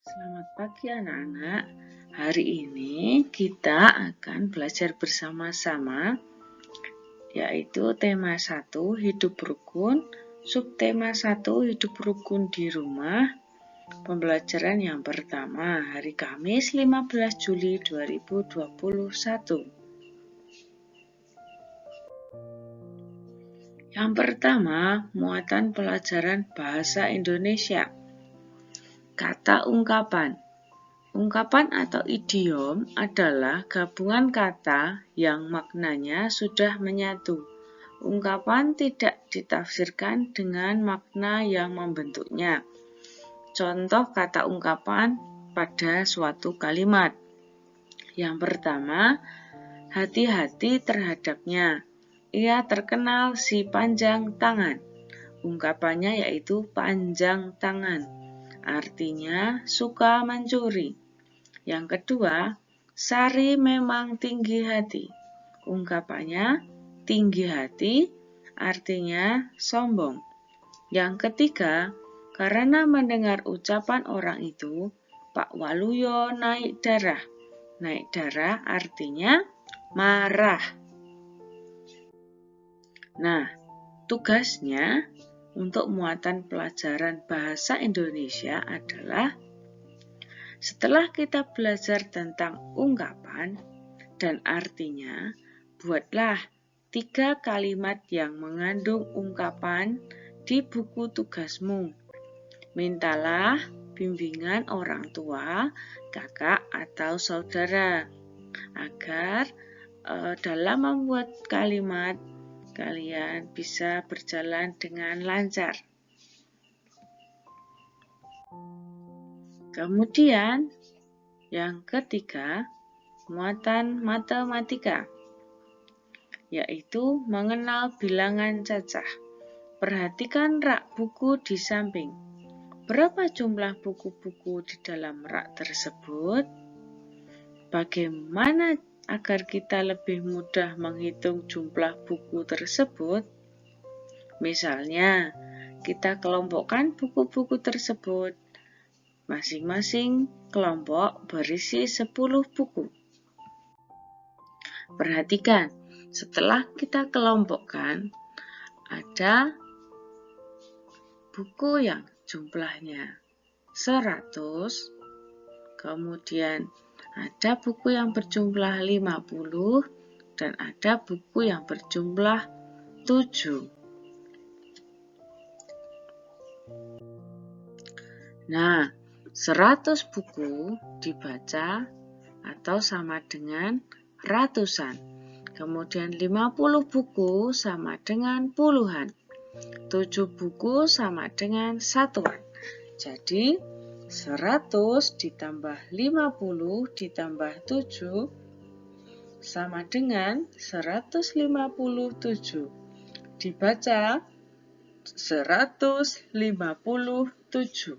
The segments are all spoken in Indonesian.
Selamat pagi anak-anak. Hari ini kita akan belajar bersama-sama yaitu tema 1 hidup rukun, subtema 1 hidup rukun di rumah. Pembelajaran yang pertama hari Kamis 15 Juli 2021. Yang pertama, muatan pelajaran bahasa Indonesia. Kata ungkapan. Ungkapan atau idiom adalah gabungan kata yang maknanya sudah menyatu. Ungkapan tidak ditafsirkan dengan makna yang membentuknya. Contoh kata ungkapan pada suatu kalimat. Yang pertama, hati-hati terhadapnya. Ia terkenal si panjang tangan. Ungkapannya yaitu panjang tangan. Artinya suka mencuri. Yang kedua, Sari memang tinggi hati. Ungkapannya tinggi hati artinya sombong. Yang ketiga, karena mendengar ucapan orang itu, Pak Waluyo naik darah. Naik darah artinya marah. Nah, tugasnya untuk muatan pelajaran bahasa Indonesia adalah setelah kita belajar tentang ungkapan dan artinya, buatlah 3 kalimat yang mengandung ungkapan di buku tugasmu. Mintalah bimbingan orang tua, kakak, atau saudara agar dalam membuat kalimat kalian bisa berjalan dengan lancar. Kemudian, yang ketiga, muatan matematika, yaitu mengenal bilangan cacah. Perhatikan rak buku di samping. Berapa jumlah buku-buku di dalam rak tersebut? Bagaimana agar kita lebih mudah menghitung jumlah buku tersebut? Misalnya, kita kelompokkan buku-buku tersebut. Masing-masing kelompok berisi 10 buku. Perhatikan, setelah kita kelompokkan, ada buku yang jumlahnya 100, kemudian ada buku yang berjumlah 50, dan ada buku yang berjumlah 7. Nah, 100 buku dibaca atau sama dengan ratusan. Kemudian 50 buku sama dengan puluhan. 7 buku sama dengan satuan. Jadi, 100 ditambah 50 ditambah 7 sama dengan 157. Dibaca 157.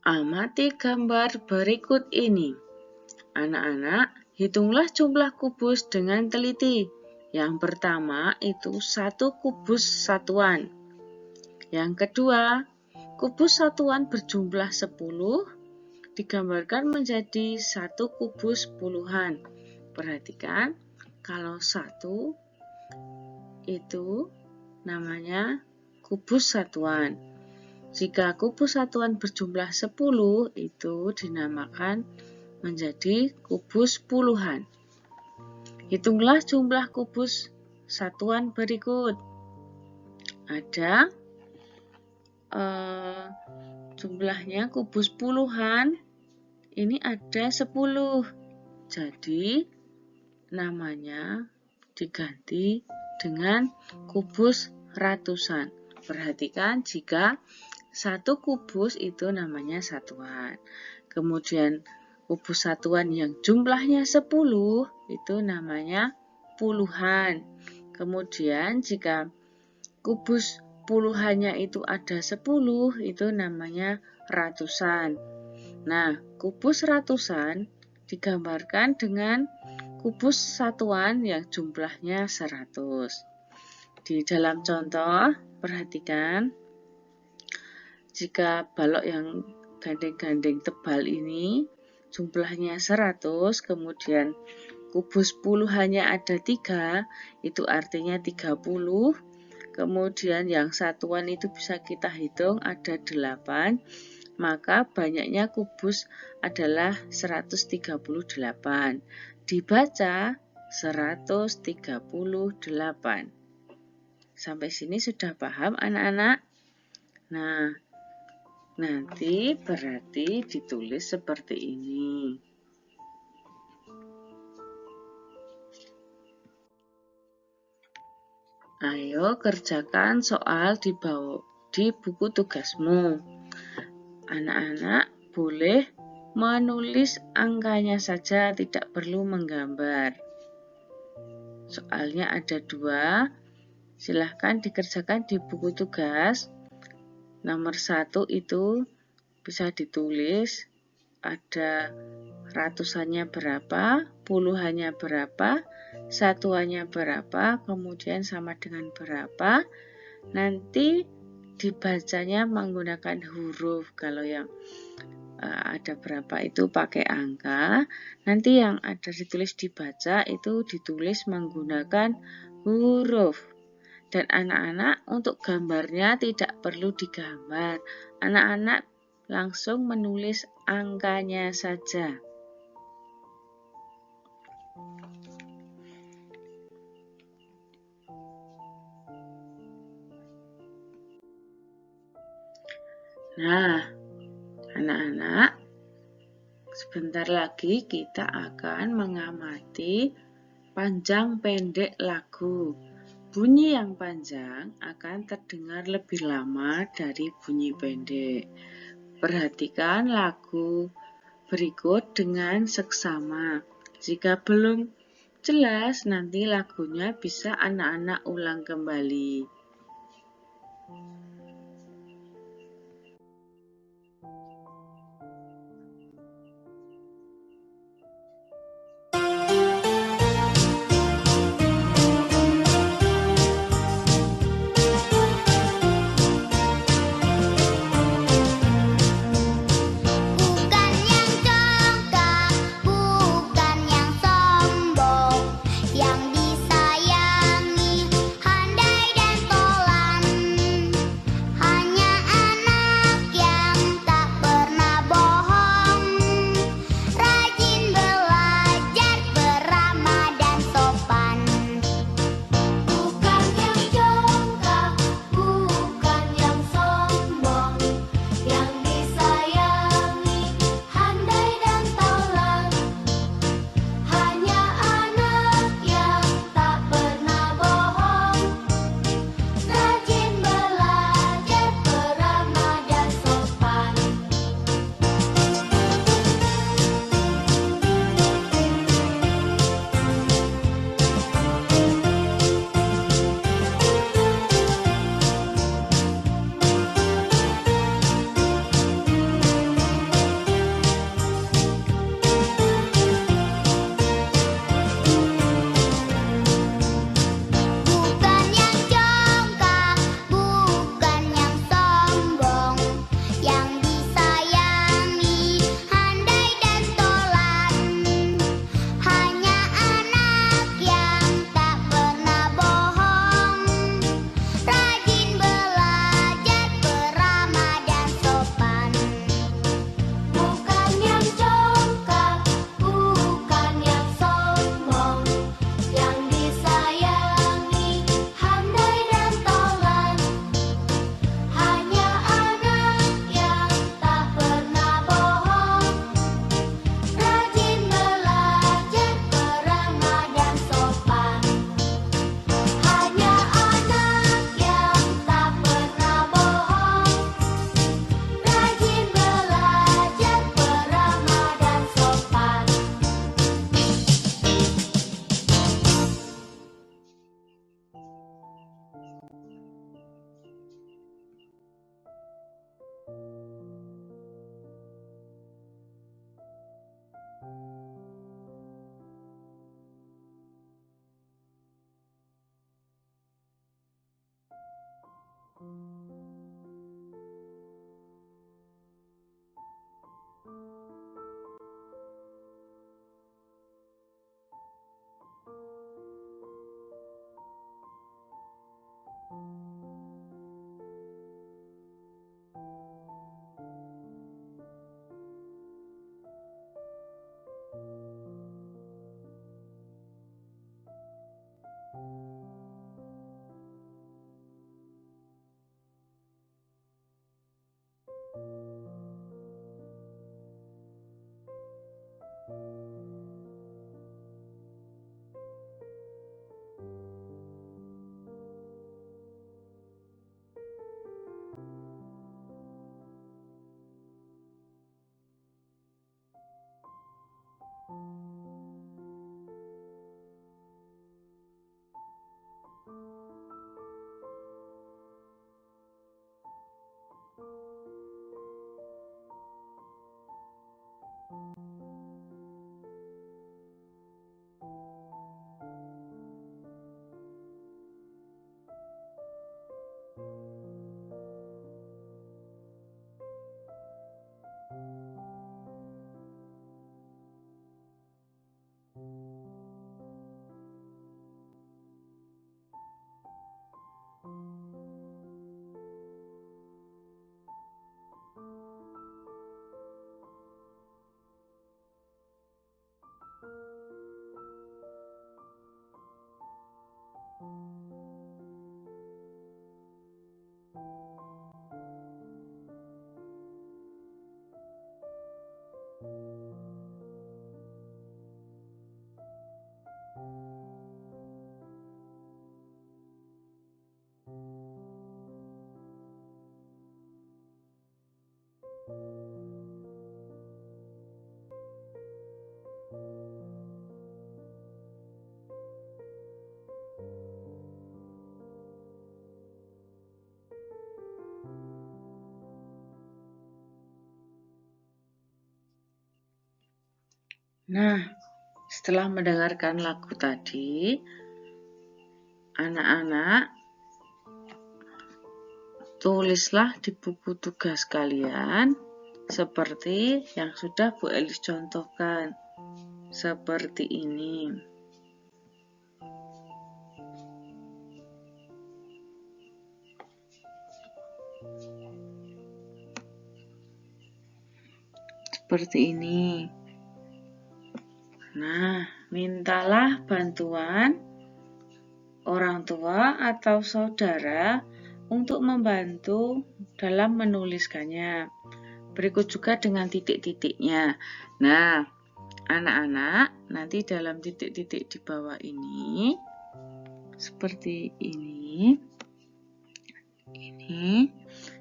Amati gambar berikut ini. Anak-anak, hitunglah jumlah kubus dengan teliti. Yang pertama itu 1 kubus satuan. Yang kedua, kubus satuan berjumlah 10 digambarkan menjadi 1 kubus puluhan. Perhatikan, kalau 1 itu namanya kubus satuan. Jika kubus satuan berjumlah 10, itu dinamakan menjadi kubus puluhan. Hitunglah jumlah kubus satuan berikut. Ada jumlahnya kubus puluhan, ini ada 10. Jadi, namanya diganti dengan kubus ratusan. Perhatikan jika 1 kubus itu namanya satuan. Kemudian kubus satuan yang jumlahnya 10 itu namanya puluhan. Kemudian jika kubus puluhannya itu ada 10 itu namanya ratusan. Nah, kubus ratusan digambarkan dengan kubus satuan yang jumlahnya 100. Di dalam contoh perhatikan, jika balok yang gandeng-gandeng tebal ini jumlahnya 100, kemudian kubus puluhannya ada 3, itu artinya 30. Kemudian yang satuan itu bisa kita hitung ada 8, maka banyaknya kubus adalah 138. Dibaca 138. Sampai sini sudah paham anak-anak? Nah, nanti berarti ditulis seperti ini. Ayo kerjakan soal di buku tugasmu. Anak-anak boleh menulis angkanya saja, tidak perlu menggambar. Soalnya ada 2, silahkan dikerjakan di buku tugas. Nomor 1 itu bisa ditulis, ada ratusannya berapa, puluhannya berapa, satuannya berapa, kemudian sama dengan berapa. Nanti dibacanya menggunakan huruf. Kalau yang ada berapa itu pakai angka. Nanti yang ada ditulis dibaca itu ditulis menggunakan huruf. Dan anak-anak untuk gambarnya tidak perlu digambar. Anak-anak langsung menulis angkanya saja. Nah, anak-anak, sebentar lagi kita akan mengamati panjang pendek lagu. Bunyi yang panjang akan terdengar lebih lama dari bunyi pendek. Perhatikan lagu berikut dengan seksama. Jika belum jelas, nanti lagunya bisa anak-anak ulang kembali. Nah, setelah mendengarkan lagu tadi, anak-anak tulislah di buku tugas kalian seperti yang sudah Bu Elis contohkan. Seperti ini. Seperti ini. Nah, mintalah bantuan orang tua atau saudara untuk membantu dalam menuliskannya. Berikut juga dengan titik-titiknya. Nah, anak-anak nanti dalam titik-titik di bawah ini seperti ini.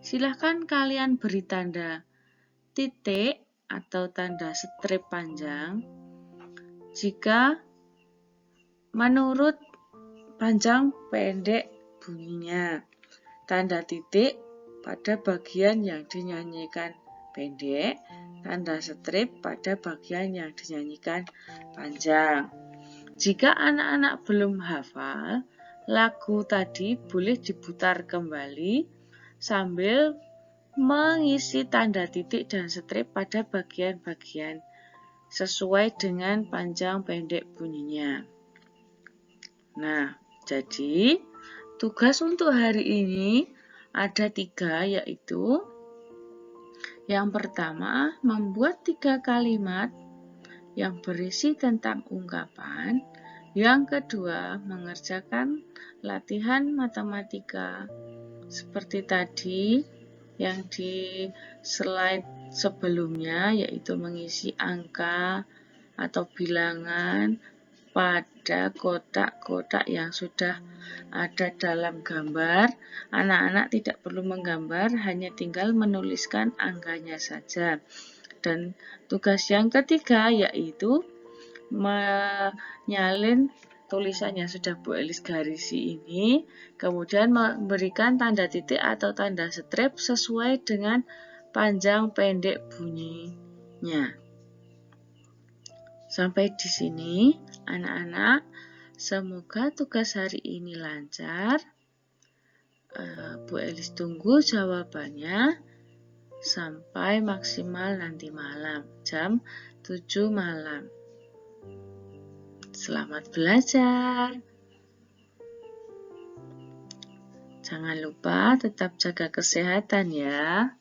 Silahkan kalian beri tanda titik atau tanda strip panjang jika menurut panjang pendek bunyinya. Tanda titik pada bagian yang dinyanyikan pendek, tanda strip pada bagian yang dinyanyikan panjang. Jika anak-anak belum hafal, lagu tadi boleh diputar kembali sambil mengisi tanda titik dan strip pada bagian-bagian sesuai dengan panjang pendek bunyinya. Nah, jadi tugas untuk hari ini ada 3, yaitu yang pertama, membuat 3 kalimat yang berisi tentang ungkapan. Yang kedua, mengerjakan latihan matematika seperti tadi yang di slide sebelumnya, yaitu mengisi angka atau bilangan pada kotak-kotak yang sudah ada dalam gambar. Anak-anak tidak perlu menggambar, hanya tinggal menuliskan angkanya saja. Dan tugas yang ketiga yaitu menyalin tulisan yang sudah Bu Elis garisi ini, kemudian memberikan tanda titik atau tanda strip sesuai dengan panjang pendek bunyinya. Sampai di sini anak-anak, semoga tugas hari ini lancar. Bu Elis tunggu jawabannya sampai maksimal nanti malam, jam 7 malam. Selamat belajar. Jangan lupa tetap jaga kesehatan ya.